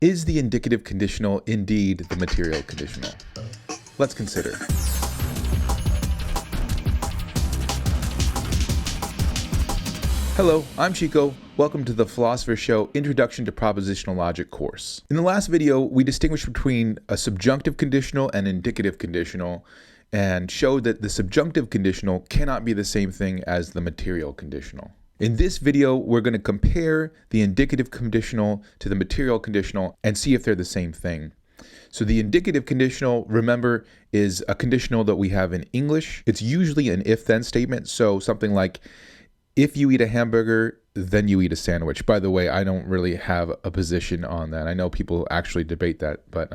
Is the indicative conditional indeed the material conditional? Let's consider. Hello, I'm Chico. Welcome to the Philosopher's Show Introduction to Propositional Logic course. In the last video, we distinguished between a subjunctive conditional and indicative conditional and showed that the subjunctive conditional cannot be the same thing as the material conditional. In this video, we're going to compare the indicative conditional to the material conditional and see if they're the same thing. So the indicative conditional, remember, is a conditional that we have in English. It's usually an if-then statement. So something like, if you eat a hamburger, then you eat a sandwich. By the way, I don't really have a position on that. I know people actually debate that, but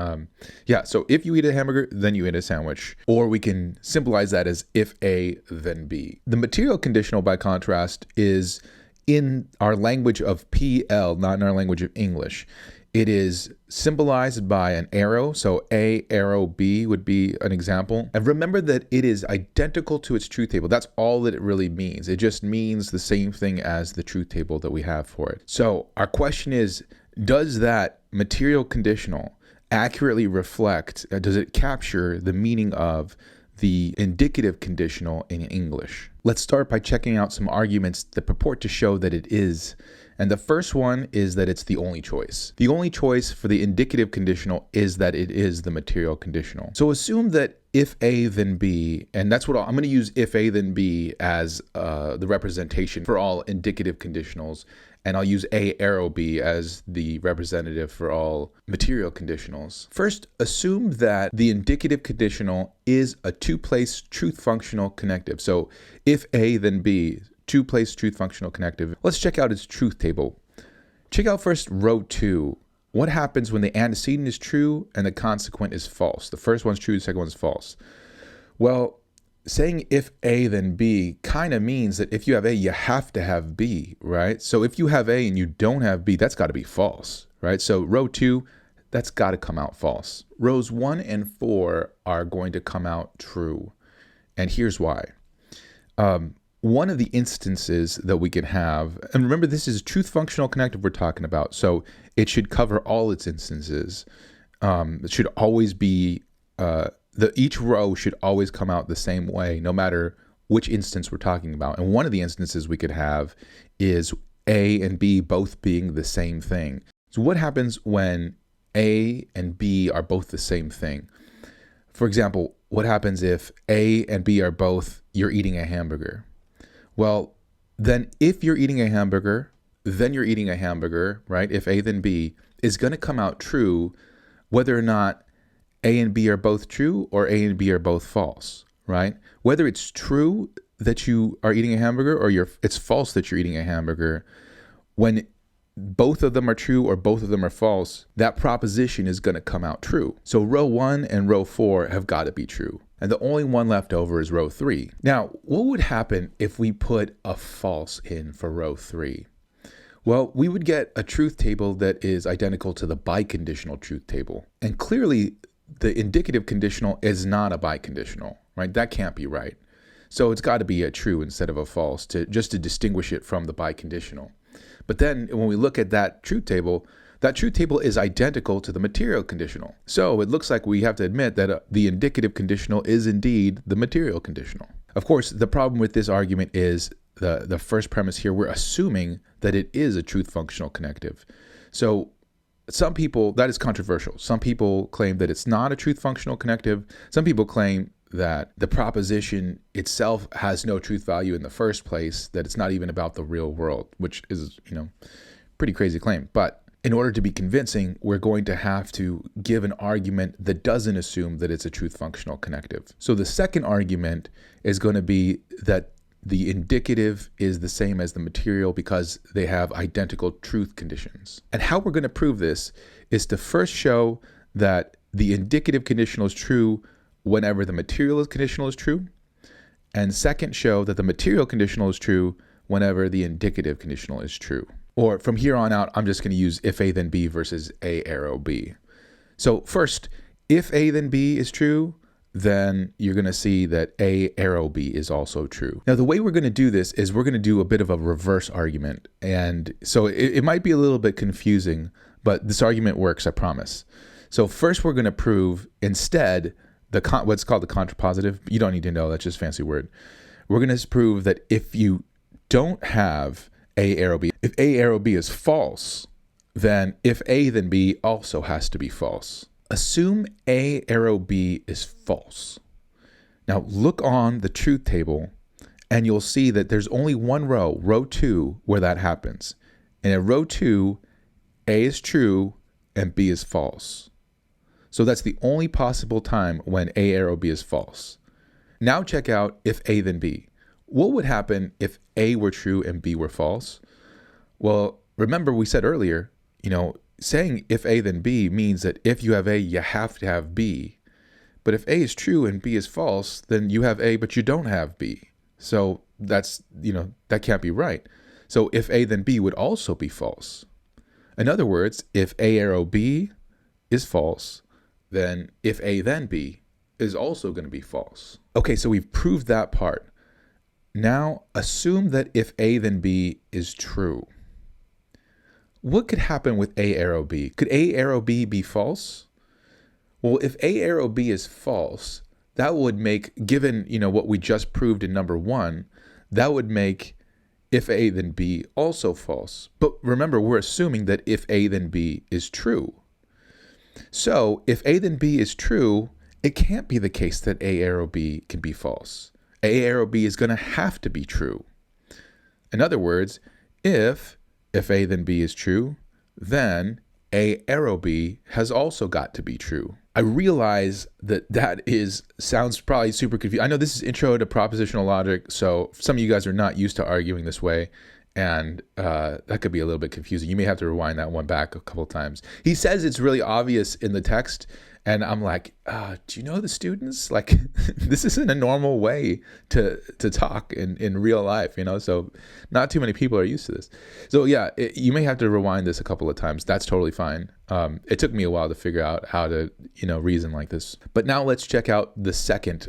yeah, so if you eat a hamburger, then you eat a sandwich. Or we can symbolize that as if A, then B. The material conditional, by contrast, is in our language of PL, not in our language of English. It is symbolized by an arrow, so A, arrow, B would be an example. And remember that it is identical to its truth table. That's all that it really means. It just means the same thing as the truth table that we have for it. So our question is, does that material conditional accurately reflect, does it capture the meaning of the indicative conditional in English? Let's start by checking out some arguments that purport to show that it is. And the first one is that it's the only choice. The only choice for the indicative conditional is that it is the material conditional. So assume that if A then B, and that's what I'm going to use if A then B as the representation for all indicative conditionals, and I'll use A arrow B as the representative for all material conditionals. First, assume that the indicative conditional is a two-place truth functional connective. So if A then B, two-place truth functional connective. Let's check out its truth table. Check out first row 2. What happens when the antecedent is true and the consequent is false? The first one's true, the second one's false. Well, saying if A then B kind of means that if you have A, you have to have B, right? So if you have A and you don't have B, that's got to be false, right? So row 2, that's got to come out false. Rows 1 and 4 are going to come out true. And here's why. One of the instances that we can have, and remember this is truth functional connective we're talking about, so it should cover all its instances. It should always be, each row should always come out the same way, no matter which instance we're talking about. And one of the instances we could have is A and B both being the same thing. So what happens when A and B are both the same thing? For example, what happens if A and B are both, you're eating a hamburger? Well, then if you're eating a hamburger, then you're eating a hamburger, right? If A then B is going to come out true, whether or not A and B are both true or A and B are both false, right? Whether it's true that you are eating a hamburger or it's false that you're eating a hamburger, when both of them are true or both of them are false, that proposition is going to come out true. So row 1 and row 4 have got to be true. And the only one left over is row 3. Now, what would happen if we put a false in for row 3? Well, we would get a truth table that is identical to the biconditional truth table. And clearly, the indicative conditional is not a biconditional, right? That can't be right. So it's got to be a true instead of a false just to distinguish it from the biconditional. But then when we look at that truth table is identical to the material conditional. So it looks like we have to admit that the indicative conditional is indeed the material conditional. Of course, the problem with this argument is the first premise here, we're assuming that it is a truth functional connective. So some people, that is controversial. Some people claim that it's not a truth functional connective. Some people claim that the proposition itself has no truth value in the first place, that it's not even about the real world, which is, pretty crazy claim. But in order to be convincing, we're going to have to give an argument that doesn't assume that it's a truth functional connective. So the second argument is going to be that the indicative is the same as the material because they have identical truth conditions. And how we're going to prove this is to first show that the indicative conditional is true whenever the material conditional is true, and second, show that the material conditional is true whenever the indicative conditional is true. Or from here on out, I'm just going to use if A then B versus A arrow B. So first, if A then B is true, then you're going to see that A arrow B is also true. Now, the way we're going to do this is we're going to do a bit of a reverse argument. And so it might be a little bit confusing, but this argument works, I promise. So first we're going to prove instead what's called the contrapositive. You don't need to know, that's just a fancy word. We're going to prove that if you don't have A arrow B, if A arrow B is false, then if A then B also has to be false. Assume A arrow B is false. Now look on the truth table and you'll see that there's only one row, row 2, where that happens. And in row 2, A is true and B is false. So that's the only possible time when A arrow B is false. Now check out if A then B. What would happen if A were true and B were false? Well, remember we said earlier, saying if A then B means that if you have A, you have to have B. But if A is true and B is false, then you have A, but you don't have B. So that's, that can't be right. So if A then B would also be false. In other words, if A arrow B is false, then if A then B is also going to be false. Okay, so we've proved that part. Now assume that if A then B is true. What could happen with A arrow B? Could A arrow B be false? Well, if A arrow B is false, that would make, given what we just proved in number 1, that would make if A then B also false. But remember, we're assuming that if A then B is true. So if A then B is true, it can't be the case that A arrow B can be false. A arrow B is going to have to be true. In other words, if A then B is true, then A arrow B has also got to be true. I realize that sounds probably super confusing. I know this is intro to propositional logic, so some of you guys are not used to arguing this way, and that could be a little bit confusing. You may have to rewind that one back a couple times. He says it's really obvious in the text, and I'm like, do you know the students? Like, this isn't a normal way to talk in real life, so not too many people are used to this. So yeah, you may have to rewind this a couple of times. That's totally fine. It took me a while to figure out how to, reason like this. But now let's check out the second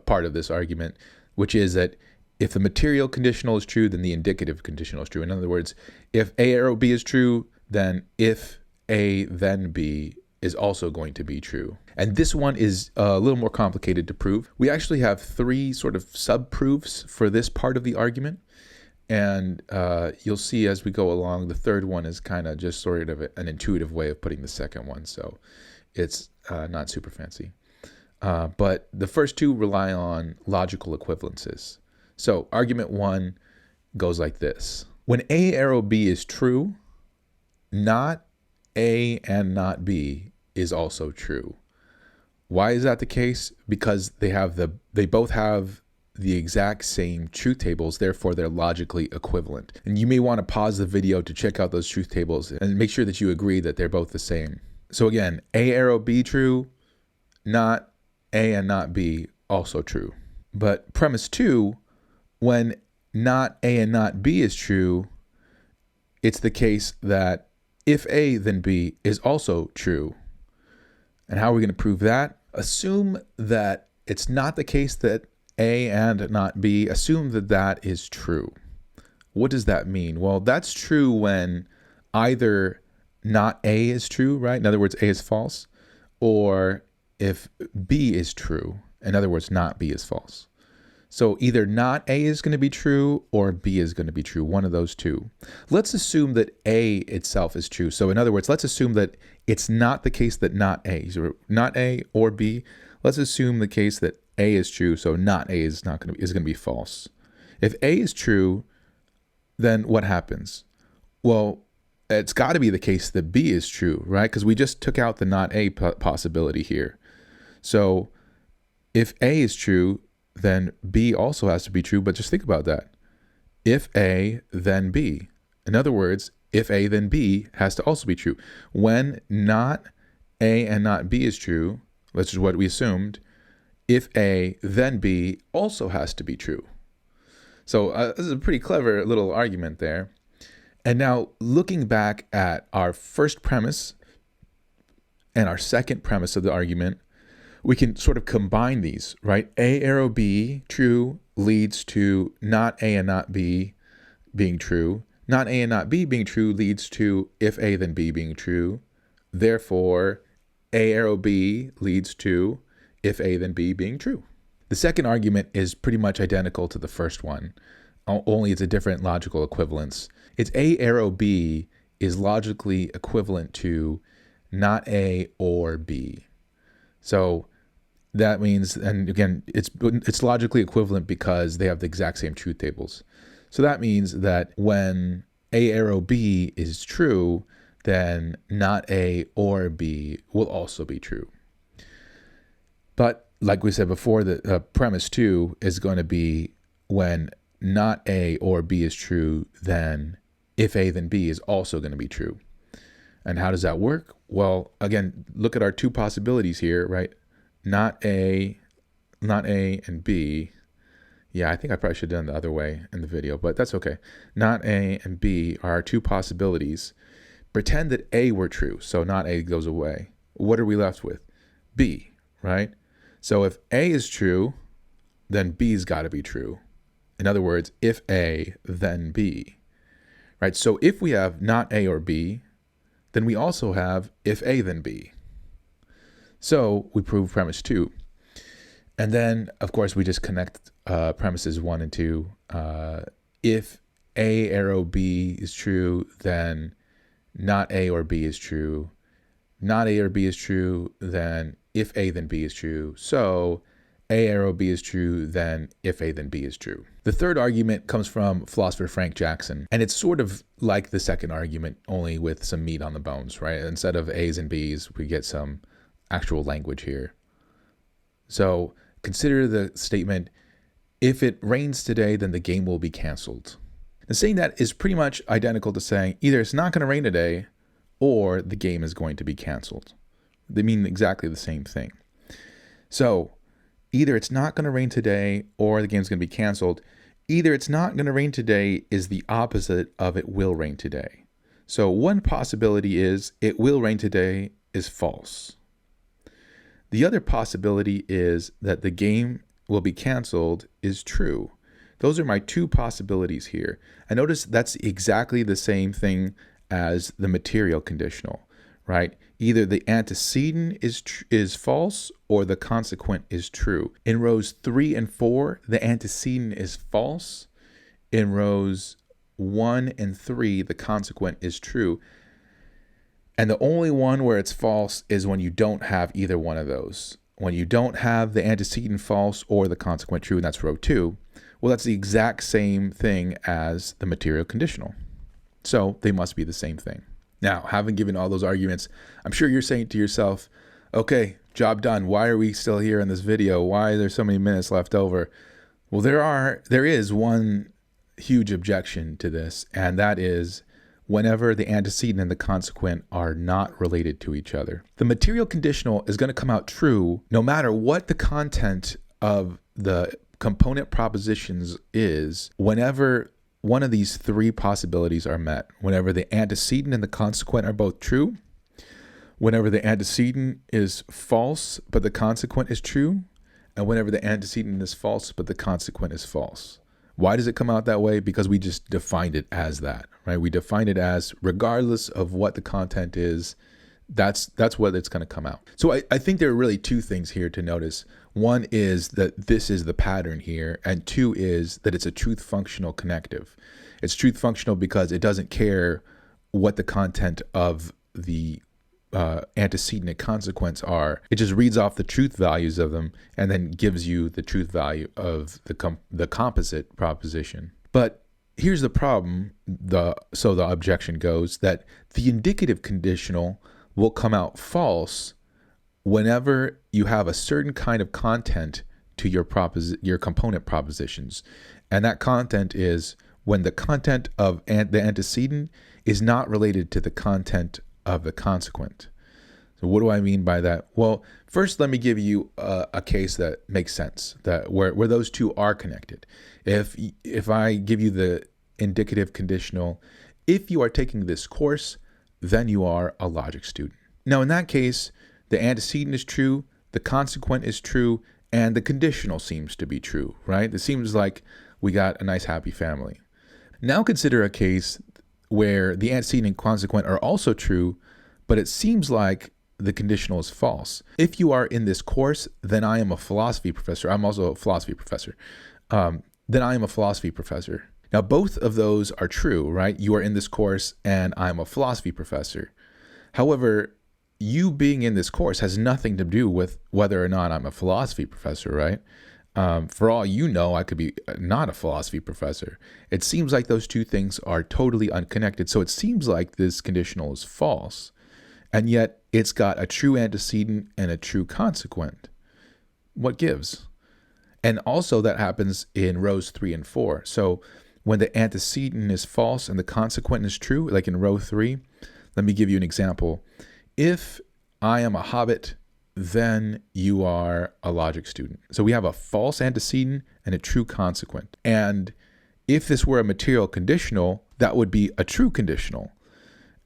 part of this argument, which is that if the material conditional is true, then the indicative conditional is true. In other words, if A arrow B is true, then if A then B is also going to be true. And this one is a little more complicated to prove. We actually have 3 sort of sub-proofs for this part of the argument. And you'll see as we go along, the third one is kind of just sort of an intuitive way of putting the second one. So it's not super fancy. But the first 2 rely on logical equivalences. So argument 1 goes like this. When A arrow B is true, not A and not B is also true. Why is that the case? Because they both have the exact same truth tables, therefore they're logically equivalent. And you may want to pause the video to check out those truth tables and make sure that you agree that they're both the same. So again, A arrow B true, not A and not B also true. But premise 2, when not A and not B is true, it's the case that if A then B is also true. And how are we going to prove that? Assume that it's not the case that A and not B, assume that that is true. What does that mean? Well, that's true when either not A is true, right? In other words, A is false, or if B is true, in other words, not B is false. So either not A is going to be true or B is going to be true, one of those 2. Let's assume that A itself is true. So in other words, let's assume that it's not the case that not A, so not A or B. Let's assume the case that A is true, so not A is going to be false. If A is true, then what happens? Well, it's got to be the case that B is true, right? Because we just took out the not A possibility here. So if A is true, then B also has to be true, but just think about that. If A, then B. In other words, if A, then B has to also be true. When not A and not B is true, which is what we assumed, if A, then B also has to be true. So this is a pretty clever little argument there. And now looking back at our first premise and our second premise of the argument, we can sort of combine these, right? A arrow B true leads to not A and not B being true. Not A and not B being true leads to if A then B being true. Therefore, A arrow B leads to if A then B being true. The second argument is pretty much identical to the first one, only it's a different logical equivalence. It's A arrow B is logically equivalent to not A or B. So that means, and again, it's logically equivalent because they have the exact same truth tables. So that means that when A arrow B is true, then not A or B will also be true. But like we said before, the premise 2 is going to be when not A or B is true, then if A then B is also going to be true. And how does that work? Well, again, look at our two possibilities here, right? Not A and B. Yeah, I think I probably should have done the other way in the video, but that's okay. Not A and B are our two possibilities. Pretend that A were true, so not A goes away. What are we left with? B, right? So if A is true, then B's got to be true. In other words, if A, then B, right? So if we have not A or B, then we also have if A, then B. So we prove premise 2. And then, of course, we just connect premises 1 and 2. If A arrow B is true, then not A or B is true. Not A or B is true, then if A then B is true. So A arrow B is true, then if A then B is true. The third argument comes from philosopher Frank Jackson, and it's sort of like the second argument, only with some meat on the bones, right? Instead of A's and B's, we get some actual language here. So consider the statement, if it rains today, then the game will be canceled. And saying that is pretty much identical to saying either it's not going to rain today or the game is going to be canceled. They mean exactly the same thing. So either it's not going to rain today or the game's going to be canceled. Either it's not going to rain today is the opposite of it will rain today. So one possibility is it will rain today is false. The other possibility is that the game will be canceled is true. Those are my two possibilities here. And notice that's exactly the same thing as the material conditional, right? Either the antecedent is false or the consequent is true. In rows 3 and 4, the antecedent is false. In rows 1 and 3, the consequent is true. And the only one where it's false is when you don't have either one of those. When you don't have the antecedent false or the consequent true, and that's row 2, well, that's the exact same thing as the material conditional. So they must be the same thing. Now, having given all those arguments, I'm sure you're saying to yourself, okay, job done. Why are we still here in this video? Why are there so many minutes left over? Well, there is one huge objection to this, and that is whenever the antecedent and the consequent are not related to each other. The material conditional is going to come out true no matter what the content of the component propositions is whenever one of these three possibilities are met. Whenever the antecedent and the consequent are both true, whenever the antecedent is false but the consequent is true, and whenever the antecedent is false but the consequent is false. Why does it come out that way? Because we just defined it as that, right? We defined it as regardless of what the content is, that's what it's going to come out. So I think there are really two things here to notice. One is that this is the pattern here, and two is that it's a truth functional connective. It's truth functional because it doesn't care what the content of the antecedent and consequence are. It just reads off the truth values of them and then gives you the truth value of the composite proposition. But here's the problem, so the objection goes, that the indicative conditional will come out false whenever you have a certain kind of content to your component propositions. And that content is when the content of the antecedent is not related to the content of the consequent. So what do I mean by that? Well, first let me give you a case that makes sense, that where those two are connected. If I give you the indicative conditional, if you are taking this course, then you are a logic student. Now in that case, the antecedent is true, the consequent is true, and the conditional seems to be true, right? It seems like we got a nice happy family. Now consider a case where the antecedent and consequent are also true, but it seems like the conditional is false. If you are in this course, then I am a philosophy professor. I'm also a philosophy professor. Then I am a philosophy professor. Now, both of those are true, right? You are in this course and I'm a philosophy professor. However, you being in this course has nothing to do with whether or not I'm a philosophy professor, right? For all you know, I could be not a philosophy professor. It seems like those two things are totally unconnected. So it seems like this conditional is false. And yet it's got a true antecedent and a true consequent. What gives? And also that happens in rows 3 and 4. So when the antecedent is false and the consequent is true, like in row 3, let me give you an example. If I am a hobbit, then you are a logic student. So we have a false antecedent and a true consequent. And if this were a material conditional, that would be a true conditional.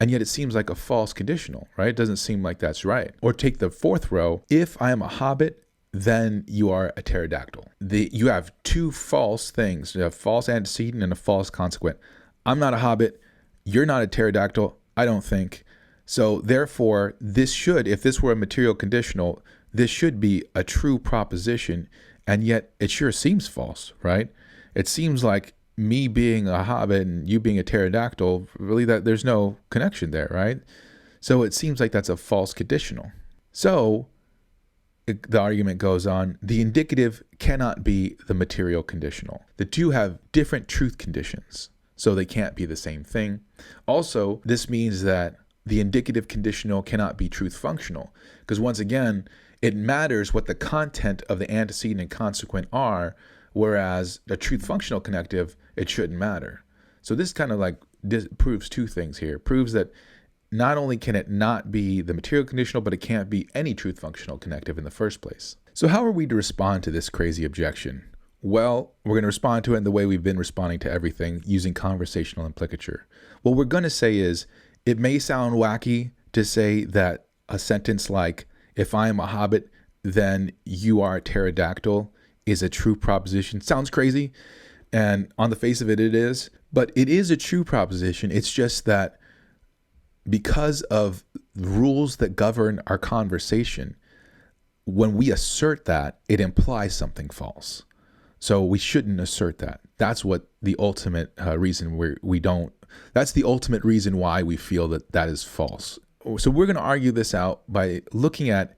And yet it seems like a false conditional, right? It doesn't seem like that's right. Or take the 4th row. If I am a hobbit, then you are a pterodactyl. You have two false things. You have false antecedent and a false consequent. I'm not a hobbit. You're not a pterodactyl, I don't think. So therefore, if this were a material conditional, this should be a true proposition, and yet it sure seems false, right? It seems like me being a hobbit and you being a pterodactyl, really that there's no connection there, right? So it seems like that's a false conditional. So the argument goes on, the indicative cannot be the material conditional. The two have different truth conditions, so they can't be the same thing. Also, this means that the indicative conditional cannot be truth functional, because once again, it matters what the content of the antecedent and consequent are, whereas the truth functional connective, it shouldn't matter. So this kind of like proves two things here. It proves that not only can it not be the material conditional, but it can't be any truth functional connective in the first place. So how are we to respond to this crazy objection? Well, we're going to respond to it in the way we've been responding to everything, using conversational implicature. What we're going to say is, it may sound wacky to say that a sentence like, if I am a hobbit, then you are a pterodactyl, is a true proposition. Sounds crazy, and on the face of it, it is. But it is a true proposition. It's just that because of the rules that govern our conversation, when we assert that, it implies something false. So we shouldn't assert that. That's what the ultimate reason that's the ultimate reason why we feel that that is false. So we're going to argue this out by looking at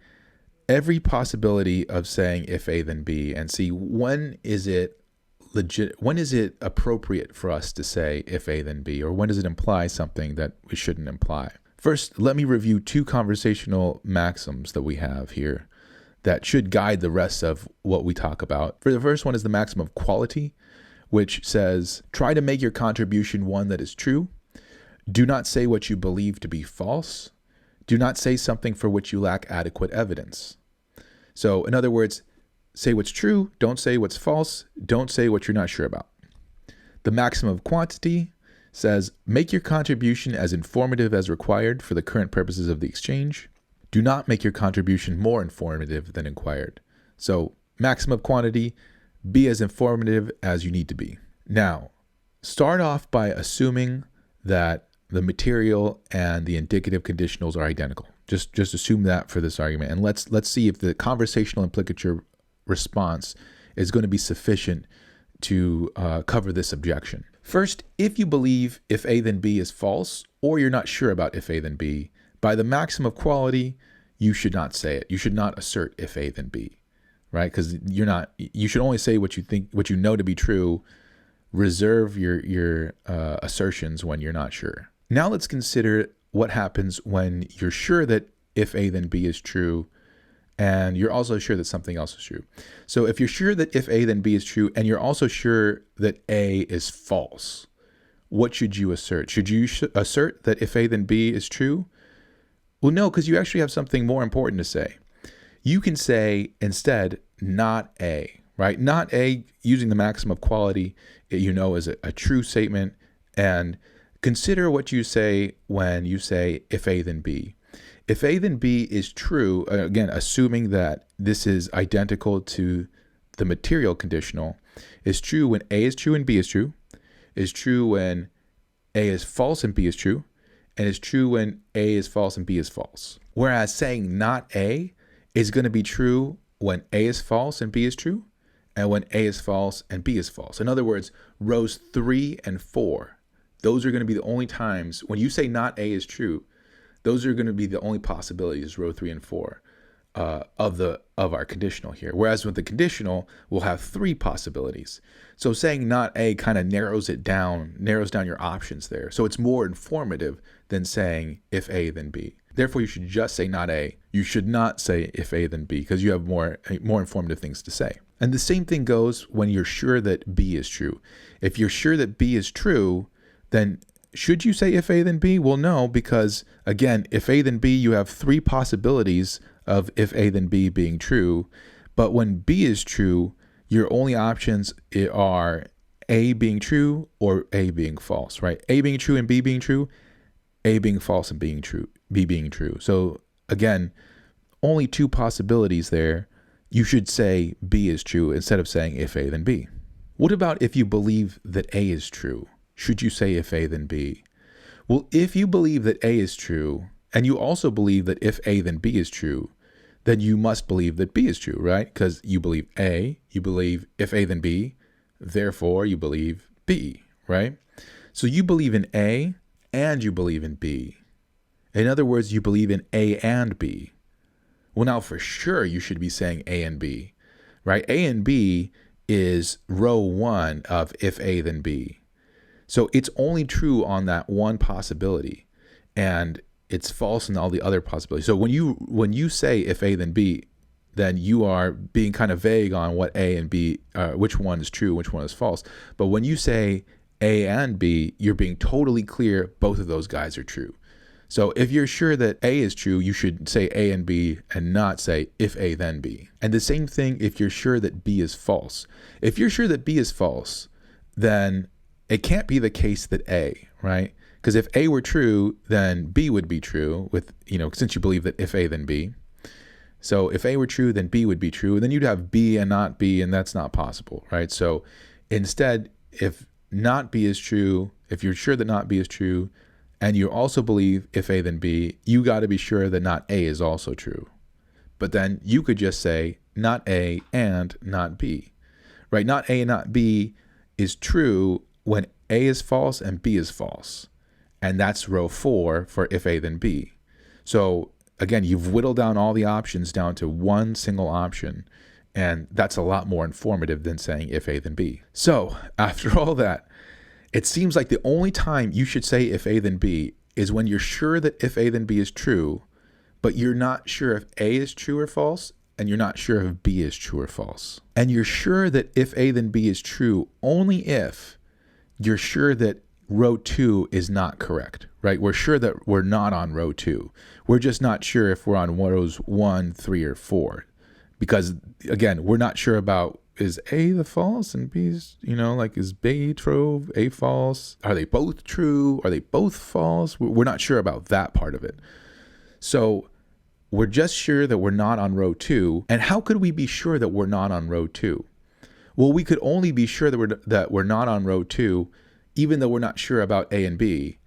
every possibility of saying if A then B and see when is it appropriate for us to say if A then B, or when does it imply something that we shouldn't imply. First, let me review two conversational maxims that we have here that should guide the rest of what we talk about. For the first one is the maxim of quality, which says, try to make your contribution one that is true. Do not say what you believe to be false. Do not say something for which you lack adequate evidence. So in other words, say what's true, don't say what's false, don't say what you're not sure about. The maxim of quantity says, make your contribution as informative as required for the current purposes of the exchange. Do not make your contribution more informative than required. So maxim of quantity, be as informative as you need to be. Now, start off by assuming that the material and the indicative conditionals are identical. Just assume that for this argument. And let's see if the conversational implicature response is going to be sufficient to cover this objection. First, if you believe if A then B is false, or you're not sure about if A then B, by the maxim of quality, you should not say it. You should not assert if A then B, right? Because you should only say what you know to be true. Reserve your assertions when you're not sure. Now let's consider what happens when you're sure that if A then B is true, and you're also sure that something else is true. So if you're sure that if A then B is true, and you're also sure that A is false, what should you assert? Should you assert that if A then B is true? Well, no, because you actually have something more important to say. You can say instead, not A, right? Not A, using the maxim of quality, is a true statement. And consider what you say when you say if A then B. If A then B is true, again, assuming that this is identical to the material conditional, is true when A is true and B is true when A is false and B is true, and it's true when A is false and B is false. Whereas saying not A is going to be true when A is false and B is true, and when A is false and B is false. In other words, rows 3 and 4, those are going to be the only times when you say not A is true, those are going to be the only possibilities, row 3 and 4, of our conditional here. Whereas with the conditional, we'll have 3 possibilities. So saying not A kind of narrows down your options there. So it's more informative than saying if A then B. Therefore, you should just say not A. You should not say if A then B, because you have more informative things to say. And the same thing goes when you're sure that B is true. If you're sure that B is true, then should you say if A then B? Well, no, because again, if A then B, you have 3 possibilities of if A then B being true. But when B is true, your only options are A being true or A being false, right? A being true and B being true, A being false and B being true. So again, only 2 possibilities there. You should say B is true instead of saying if A then B. What about if you believe that A is true? Should you say if A then B? Well, if you believe that A is true, and you also believe that if A then B is true, then you must believe that B is true, right? Because you believe A, you believe if A then B, therefore you believe B, right? So you believe in A and you believe in B. In other words, you believe in A and B. Well, now for sure you should be saying A and B, right? A and B is row 1 of if A then B. So it's only true on that one possibility, and it's false in all the other possibilities. So when you say if A then B, then you are being kind of vague on what A and B, which one is true, which one is false. But when you say A and B, you're being totally clear both of those guys are true. So if you're sure that A is true, you should say A and B and not say if A then B. And the same thing if you're sure that B is false. If you're sure that B is false, then it can't be the case that A, right? Because if A were true, then B would be true with, since you believe that if A then B. So if A were true, then B would be true. And then you'd have B and not B, and that's not possible, right? So instead, if not B is true, if you're sure that not B is true, and you also believe if A then B, you got to be sure that not A is also true. But then you could just say not A and not B, right? Not A and not B is true when A is false and B is false. And that's row 4 for if A then B. So again, you've whittled down all the options down to one single option. And that's a lot more informative than saying if A then B. So after all that, it seems like the only time you should say if A then B is when you're sure that if A then B is true, but you're not sure if A is true or false, and you're not sure if B is true or false. And you're sure that if A then B is true only if you're sure that row 2 is not correct, right? We're sure that we're not on row 2. We're just not sure if we're on rows 1, 3, or 4. Because, again, we're not sure about, is A the false and B is, is B true, A false? Are they both true? Are they both false? We're not sure about that part of it. So we're just sure that we're not on row 2. And how could we be sure that we're not on row 2? Well, we could only be sure that we're not on row 2, even though we're not sure about A and B,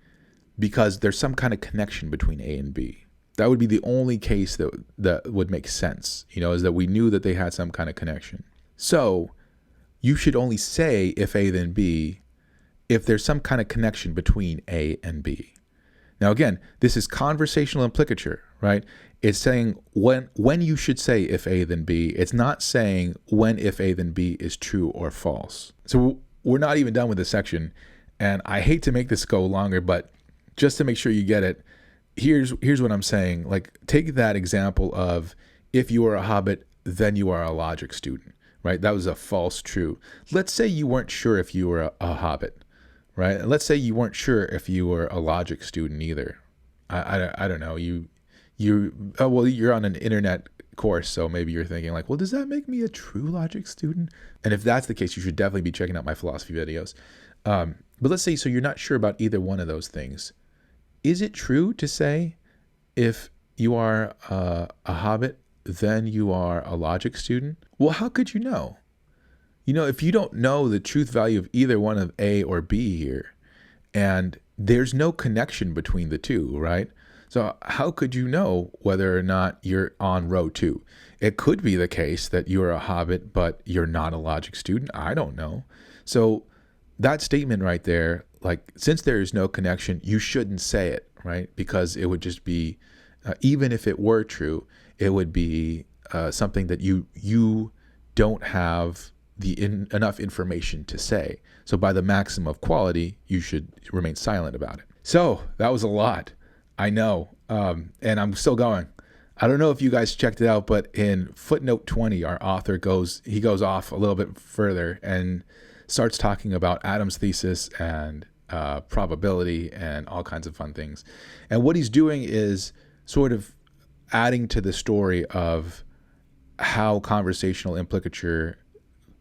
because there's some kind of connection between A and B. That would be the only case that would make sense, is that we knew that they had some kind of connection. So you should only say if A then B if there's some kind of connection between A and B. Now again, this is conversational implicature, right? It's saying when you should say if A then B. It's not saying when if A then B is true or false. So we're not even done with this section, and I hate to make this go longer, but just to make sure you get it, here's what I'm saying. Like, take that example of if you are a hobbit, then you are a logic student, right? That was a false true. Let's say you weren't sure if you were a hobbit, right? And let's say you weren't sure if you were a logic student either. I don't know. You're on an internet course, so maybe you're thinking like, well, does that make me a true logic student? And if that's the case, you should definitely be checking out my philosophy videos. But let's say, so you're not sure about either one of those things. Is it true to say if you are a hobbit, then you are a logic student? Well, how could you know? If you don't know the truth value of either one of A or B here, and there's no connection between the two, right? So how could you know whether or not you're on row 2? It could be the case that you're a hobbit, but you're not a logic student. I don't know. So that statement right there, like, since there is no connection, you shouldn't say it, right? Because it would just be, even if it were true, it would be something that you don't have enough information to say. So by the maximum of quality, you should remain silent about it. So that was a lot. I know. And I'm still going. I don't know if you guys checked it out, but in footnote 20, our author goes off a little bit further and starts talking about Adam's thesis and probability and all kinds of fun things. And what he's doing is sort of adding to the story of how conversational implicature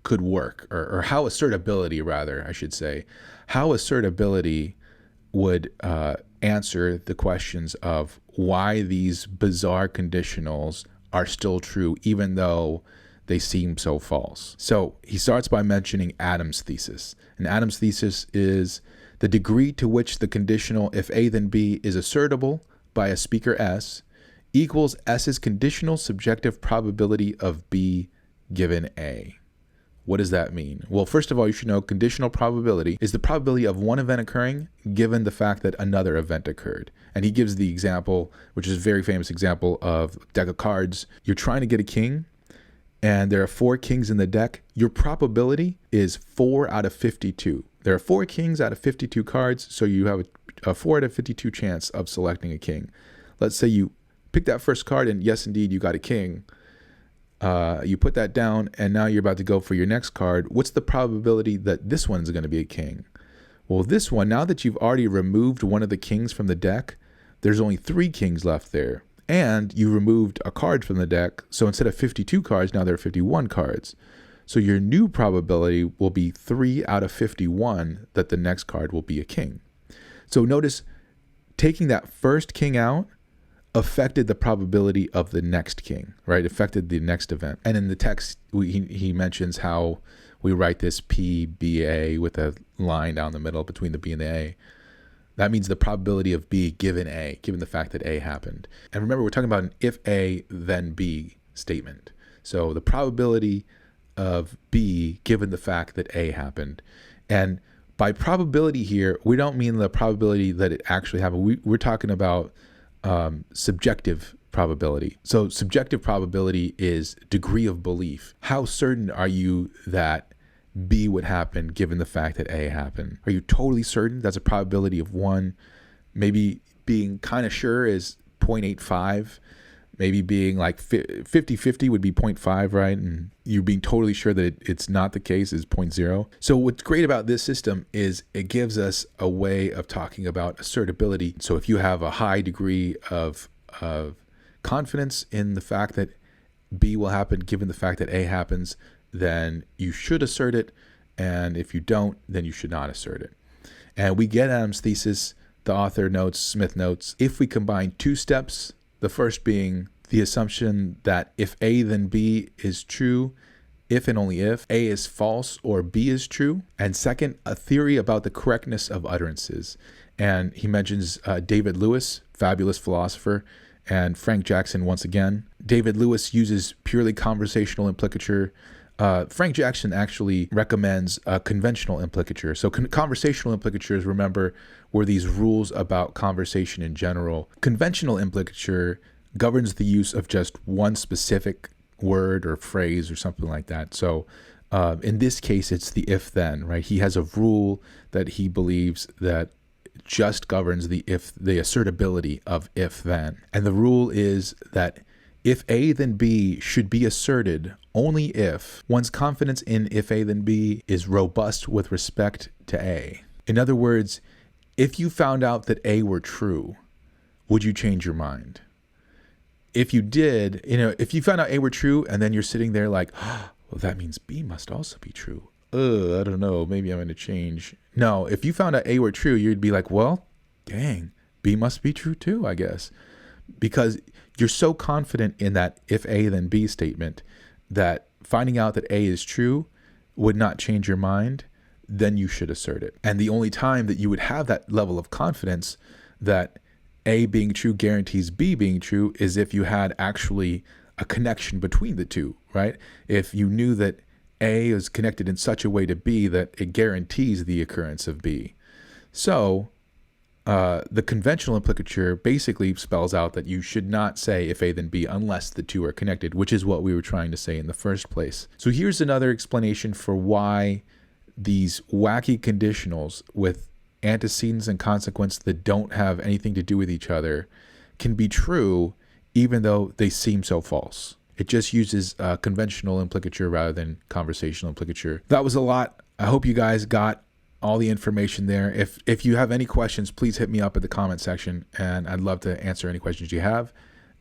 could work, or how assertability, rather, I should say, how assertability would answer the questions of why these bizarre conditionals are still true, even though they seem so false. So he starts by mentioning Adam's thesis. And Adam's thesis is the degree to which the conditional if A then B is assertable by a speaker S equals S's conditional subjective probability of B given A. What does that mean? Well, first of all, you should know conditional probability is the probability of one event occurring given the fact that another event occurred. And he gives the example, which is a very famous example, of a deck of cards. You're trying to get a king, and there are 4 kings in the deck. Your probability is 4 out of 52. There are 4 kings out of 52 cards, so you have a 4 out of 52 chance of selecting a king. Let's say you pick that first card, and yes, indeed, you got a king. You put that down, and now you're about to go for your next card. What's the probability that this one's going to be a king? Well, this one, now that you've already removed one of the kings from the deck, there's only 3 kings left there. And you removed a card from the deck, so instead of 52 cards, now there are 51 cards. So your new probability will be 3 out of 51 that the next card will be a king. So notice, taking that first king out affected the probability of the next king, right? Affected the next event. And in the text, he mentions how we write this PBA with a line down the middle between the B and the A. That means the probability of B given A, given the fact that A happened. And remember, we're talking about an if A, then B statement. So the probability of B given the fact that A happened. And by probability here, we don't mean the probability that it actually happened. We're talking about subjective probability. So subjective probability is degree of belief. How certain are you that B would happen given the fact that A happened? Are you totally certain? That's a probability of 1. Maybe being kind of sure is 0.85. Maybe being like 50-50 would be 0.5, right? And you being totally sure that it's not the case is 0.0. So what's great about this system is it gives us a way of talking about assertability. So if you have a high degree of confidence in the fact that B will happen given the fact that A happens, then you should assert it. And if you don't, then you should not assert it. And we get Adam's thesis, the author notes, Smith notes, if we combine 2 steps, the first being the assumption that if A then B is true, if and only if A is false or B is true. And second, a theory about the correctness of utterances. And he mentions David Lewis, fabulous philosopher, and Frank Jackson once again. David Lewis uses purely conversational implicature. Frank Jackson actually recommends conventional implicature. So conversational implicatures, remember, were these rules about conversation in general. Conventional implicature governs the use of just one specific word or phrase or something like that. So in this case, it's the if-then, right? He has a rule that he believes that just governs the assertability of if-then. And the rule is that if A then B should be asserted only if one's confidence in if A then B is robust with respect to A. In other words, if you found out that A were true, would you change your mind? If you did, if you found out A were true and then you're sitting there like, oh, well, that means B must also be true. I don't know, maybe I'm going to change. No, if you found out A were true, you'd be like, well, dang, B must be true too, I guess. Because you're so confident in that if A then B statement that finding out that A is true would not change your mind. then you should assert it. And the only time that you would have that level of confidence that A being true guarantees B being true is if you had actually a connection between the two, right? If you knew that A is connected in such a way to B that it guarantees the occurrence of B. So the conventional implicature basically spells out that you should not say if A then B unless the two are connected, which is what we were trying to say in the first place. So here's another explanation for why these wacky conditionals with antecedents and consequence that don't have anything to do with each other can be true even though they seem so false. It just uses conventional implicature rather than conversational implicature. That was a lot. I hope you guys got all the information there. If you have any questions, please hit me up at the comment section, and I'd love to answer any questions you have.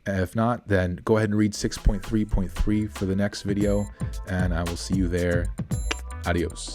If not, then go ahead and read 6.3.3 for the next video, and I will see you there. Adios.